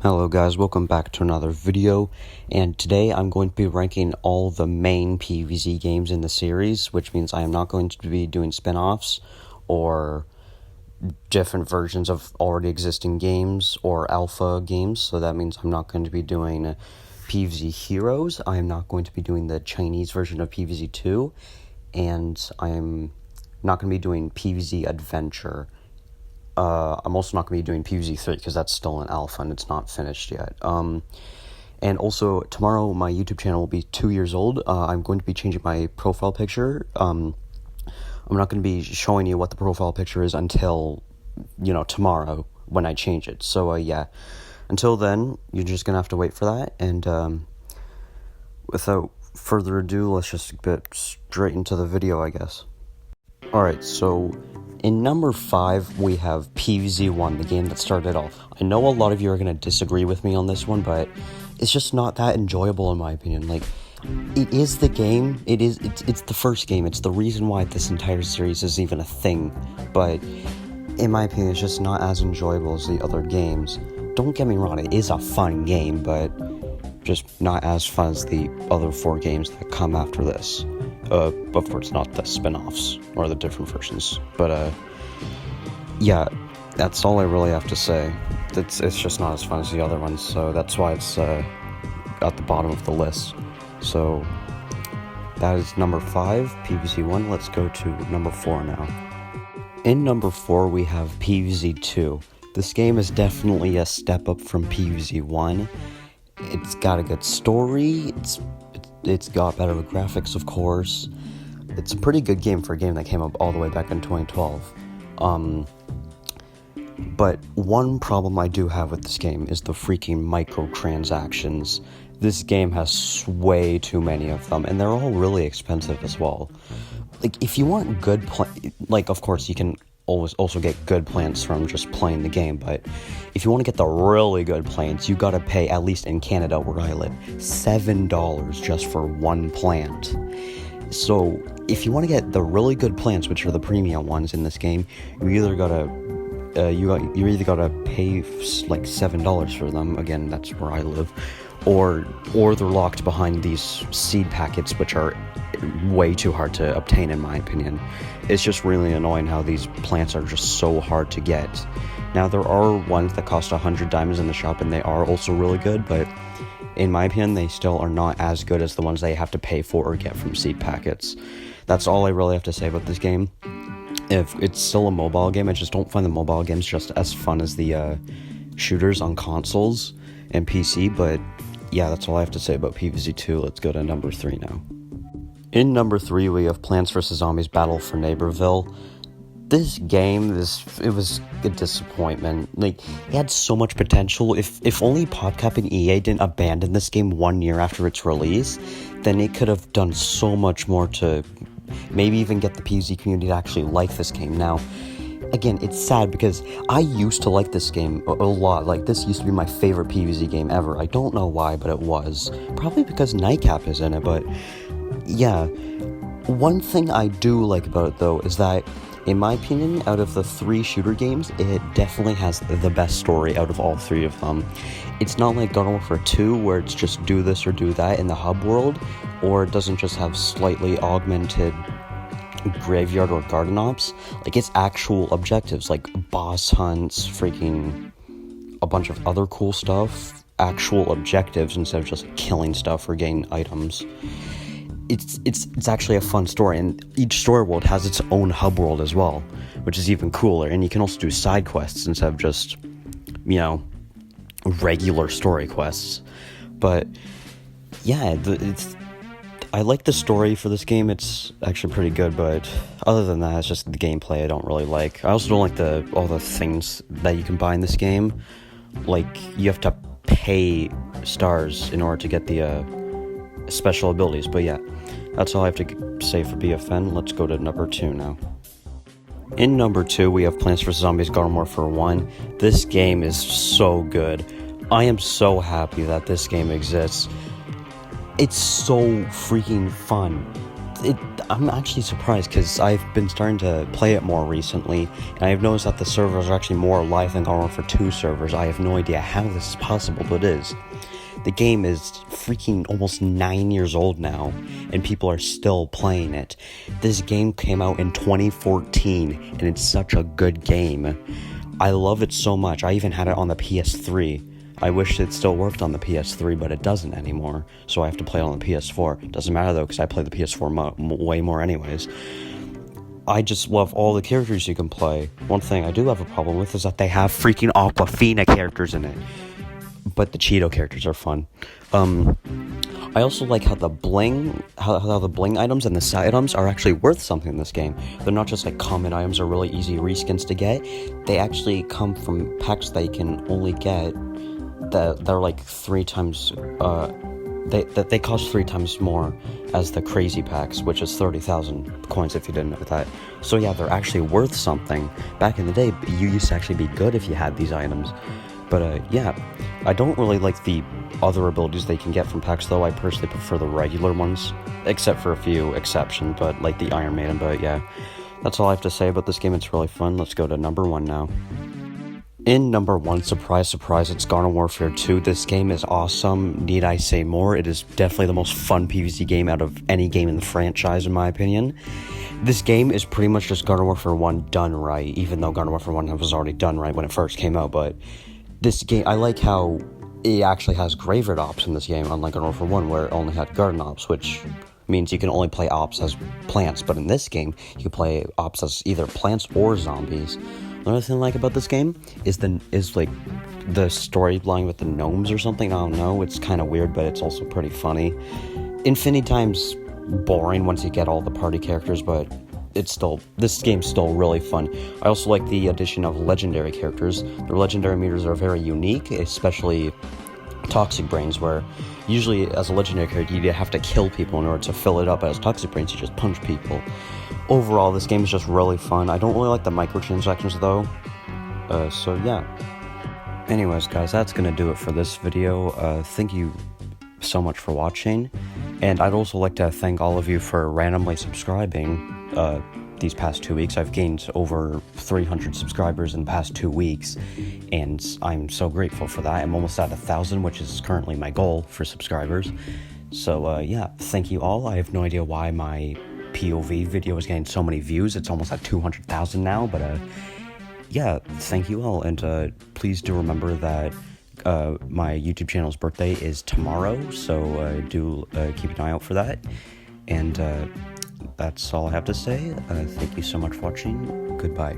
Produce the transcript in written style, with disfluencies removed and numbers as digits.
Hello guys, welcome back to another video, and today I'm going to be ranking all the main PVZ games in the series, which means I am not going to be doing spin-offs or different versions of already existing games or alpha games, so that means I'm not going to be doing PVZ Heroes, I am not going to be doing the Chinese version of PVZ 2, and I am not going to be doing PVZ Adventure. I'm also not going to be doing PVZ 3 because that's still an alpha and it's not finished yet. And also, tomorrow my YouTube channel will be 2 years old. I'm going to be changing my profile picture. I'm not going to be showing you what the profile picture is until, tomorrow when I change it. So, yeah. Until then, you're just going to have to wait for that. And without further ado, let's just get straight into the video, I guess. Alright, so in number 5, we have PVZ 1, the game that started off. I know a lot of you are going to disagree with me on this one, but it's just not that enjoyable in my opinion. Like, it is the game, it's the first game, it's the reason why this entire series is even a thing, but in my opinion, it's just not as enjoyable as the other games. Don't get me wrong, it is a fun game, but just not as fun as the other 4 games that come after this. Of course, not the spin-offs or the different versions, but yeah, that's all I really have to say. It's just not as fun as the other ones, so that's why it's at the bottom of the list. So that is number 5, PVZ 1. Let's go to number 4 now. In number 4, we have PVZ 2. This game is definitely a step up from PVZ 1. It's got a good story. It's got better graphics, of course. It's a pretty good game for a game that came up all the way back in 2012. But one problem I do have with this game is the freaking microtransactions. This game has way too many of them, and they're all really expensive as well. Like, if you want good of course, you can always also get good plants from just playing the game, but if you want to get the really good plants, you gotta pay, at least in Canada where I live, $7 just for one plant. So if you want to get the really good plants, which are the premium ones in this game, you either gotta pay like $7 for them. Again, that's where I live, or they're locked behind these seed packets, which are way too hard to obtain in my opinion. It's just really annoying how these plants are just so hard to get. Now, there are ones that cost 100 diamonds in the shop, and they are also really good, but in my opinion, they still are not as good as the ones they have to pay for or get from seed packets. That's all I really have to say about this game. If it's still a mobile game, I just don't find the mobile games just as fun as the shooters on consoles and PC, but yeah, that's all I have to say about PVZ 2. Let's go to number 3 now. In number 3, we have Plants vs. Zombies Battle for Neighborville. This game, it was a disappointment. Like, it had so much potential. If only PopCap and EA didn't abandon this game 1 year after its release, then it could have done so much more to maybe even get the PVZ community to actually like this game. Now, again, it's sad because I used to like this game a lot. Like, this used to be my favorite PVZ game ever. I don't know why, but it was. Probably because Nightcap is in it, but yeah. One thing I do like about it, though, is that, in my opinion, out of the 3 shooter games, it definitely has the best story out of all 3 of them. It's not like Garden Warfare 2, where it's just do this or do that in the hub world, or it doesn't just have slightly augmented graveyard or garden ops. Like, it's actual objectives, like boss hunts, freaking a bunch of other cool stuff, actual objectives instead of just killing stuff or getting items. It's actually a fun story, and each story world has its own hub world as well, which is even cooler, and you can also do side quests instead of just, regular story quests. But yeah, I like the story for this game. It's actually pretty good, but other than that, it's just the gameplay I don't really like. I also don't like all the things that you can buy in this game. Like, you have to pay stars in order to get the special abilities, but yeah, that's all I have to say for BFN. Let's go to number 2 now. In number 2, we have Plants vs. Zombies Garden Warfare 1. This game is so good. I am so happy that this game exists. It's so freaking fun. I'm actually surprised because I've been starting to play it more recently, and I've noticed that the servers are actually more alive than Garden Warfare 2 servers. I have no idea how this is possible, but it is. The game is freaking almost 9 years old now, and people are still playing it. This game came out in 2014, and it's such a good game. I love it so much. I even had it on the PS3. I wish it still worked on the PS3, but it doesn't anymore, so I have to play it on the PS4. Doesn't matter though, because I play the PS4 way more anyways. I just love all the characters you can play. One thing I do have a problem with is that they have freaking Aquafina characters in it. But the Cheeto characters are fun. I also like how the bling items and the side items are actually worth something in this game. They're not just like common items or really easy reskins to get. They actually come from packs that you can only get that they're like 3 times. They cost 3 times more as the crazy packs, which is 30,000 coins if you didn't know that. So yeah, they're actually worth something. Back in the day, you used to actually be good if you had these items. But yeah, I don't really like the other abilities they can get from packs, though. I personally prefer the regular ones, except for a few exceptions, but like the Iron Maiden. But yeah, that's all I have to say about this game. It's really fun. Let's go to number 1 now. In number 1, surprise, surprise, it's Garden Warfare 2. This game is awesome. Need I say more? It is definitely the most fun PvZ game out of any game in the franchise, in my opinion. This game is pretty much just Garden Warfare 1 done right, even though Garden Warfare 1 was already done right when it first came out, but this game, I like how it actually has graveyard ops in this game, unlike Garden Warfare 1, where it only had garden ops, which means you can only play ops as plants, but in this game, you can play ops as either plants or zombies. Another thing I like about this game is like the storyline with the gnomes or something. I don't know, it's kind of weird, but it's also pretty funny. Infinity Time's boring once you get all the party characters, but this game's still really fun. I also like the addition of legendary characters. The legendary meters are very unique, especially Toxic Brains, where usually as a legendary character you have to kill people in order to fill it up. As Toxic Brains, you just punch people. Overall, this game is just really fun. I don't really like the microtransactions though, so yeah. Anyways guys, that's gonna do it for this video. Thank you so much for watching, and I'd also like to thank all of you for randomly subscribing these past 2 weeks. I've gained over 300 subscribers in the past 2 weeks, and I'm so grateful for that. I'm almost at 1,000, which is currently my goal for subscribers. So yeah, thank you all. I have no idea why my POV video is getting so many views. It's almost at 200,000 now, but yeah, thank you all, and please do remember that my YouTube channel's birthday is tomorrow, so do keep an eye out for that. And that's all I have to say. Thank you so much for watching. Goodbye.